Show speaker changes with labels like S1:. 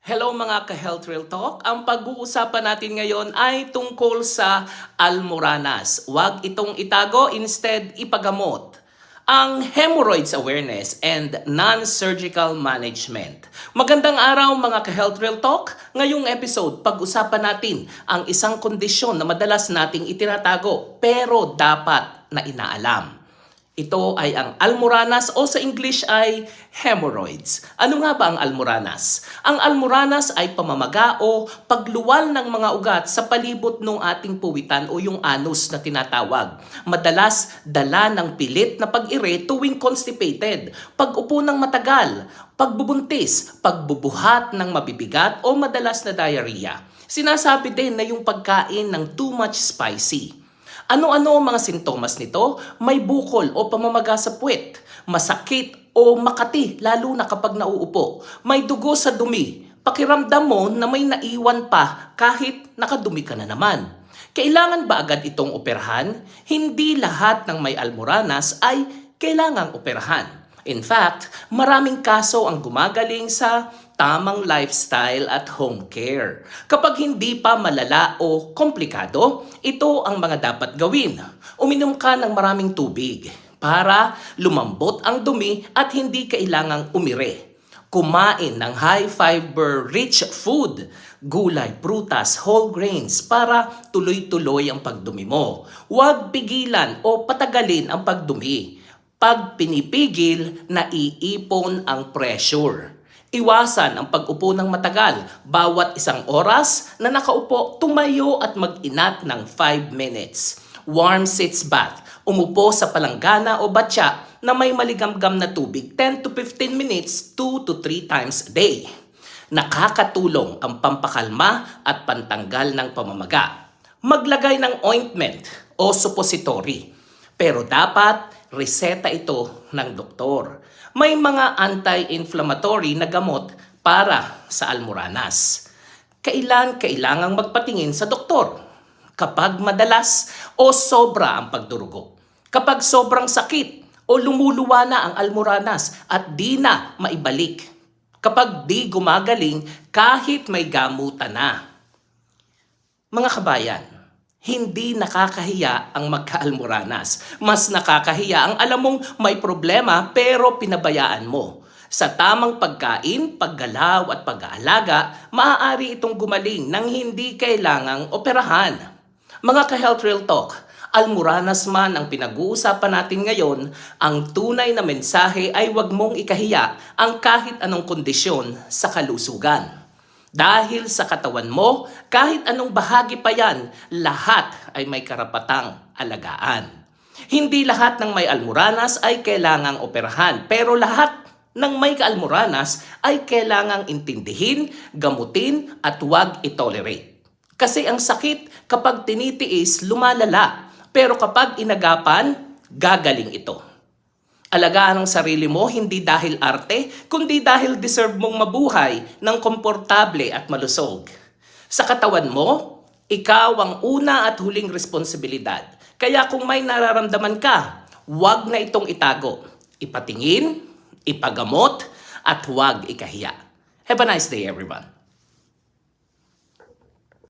S1: Hello mga ka-Health Real Talk. Ang pag-uusapan natin ngayon ay tungkol sa almoranas. Huwag itong itago, instead ipagamot. Ang hemorrhoids awareness and non-surgical management. Magandang araw mga ka-Health Real Talk. Ngayong episode, pag-usapan natin ang isang kondisyon na madalas nating itinatago pero dapat na inaalam. Ito ay ang almoranas o sa English ay hemorrhoids. Ano nga ba ang almoranas? Ang almoranas ay pamamaga o pagluwal ng mga ugat sa palibot ng ating puwitan o yung anus na tinatawag. Madalas dala ng pilit na pag-ire tuwing constipated, pag-upo ng matagal, pagbubuntis, pagbubuhat ng mabibigat o madalas na diarrhea. Sinasabi din na yung pagkain ng too much spicy. Ano-ano ang mga sintomas nito? May bukol o pamamaga sa puwet, masakit o makati lalo na kapag nauupo, may dugo sa dumi, pakiramdam mo na may naiwan pa kahit nakadumi ka na naman. Kailangan ba agad itong operahan? Hindi lahat ng may almoranas ay kailangang operahan. In fact, maraming kaso ang gumagaling sa tamang lifestyle at home care. Kapag hindi pa malala o komplikado, ito ang mga dapat gawin. Uminom ka ng maraming tubig para lumambot ang dumi at hindi kailangang umire. Kumain ng high-fiber rich food, gulay, prutas, whole grains para tuloy-tuloy ang pagdumi mo. Huwag pigilan o patagalin ang pagdumi. Pag pinipigil, naiipon ang pressure. Iwasan ang pag-upo ng matagal. Bawat isang oras na nakaupo, tumayo at mag-inat ng 5 minutes. Warm sitz bath. Umupo sa palanggana o batya na may maligamgam na tubig 10 to 15 minutes 2 to 3 times a day. Nakakatulong ang pampakalma at pantanggal ng pamamaga. Maglagay ng ointment o suppository. Pero dapat reseta ito ng doktor. May mga anti-inflammatory na gamot para sa almoranas. Kailangang magpatingin sa doktor kapag madalas o sobra ang pagdurugo. Kapag sobrang sakit o lumuluwa na ang almoranas at di na maibalik. Kapag di gumagaling kahit may gamutan na. Mga kabayan, hindi nakakahiya ang magka-almoranas. Mas nakakahiya ang alam mong may problema pero pinabayaan mo. Sa tamang pagkain, paggalaw at pag-aalaga, maaari itong gumaling nang hindi kailangang operahan. Mga ka-Health Real Talk, almoranas man ang pinag-uusapan natin ngayon, ang tunay na mensahe ay huwag mong ikahiya ang kahit anong kondisyon sa kalusugan. Dahil sa katawan mo, kahit anong bahagi pa yan, lahat ay may karapatang alagaan. Hindi lahat ng may almoranas ay kailangang operahan, pero lahat ng may almoranas ay kailangang intindihin, gamutin at huwag itolerate. Kasi ang sakit kapag tinitiis, lumalala, pero kapag inagapan, gagaling ito. Alagaan ang sarili mo hindi dahil arte, kundi dahil deserve mong mabuhay ng komportable at malusog. Sa katawan mo, ikaw ang una at huling responsibilidad. Kaya kung may nararamdaman ka, huwag na itong itago. Ipatingin, ipagamot, at huwag ikahiya. Have a nice day, everyone.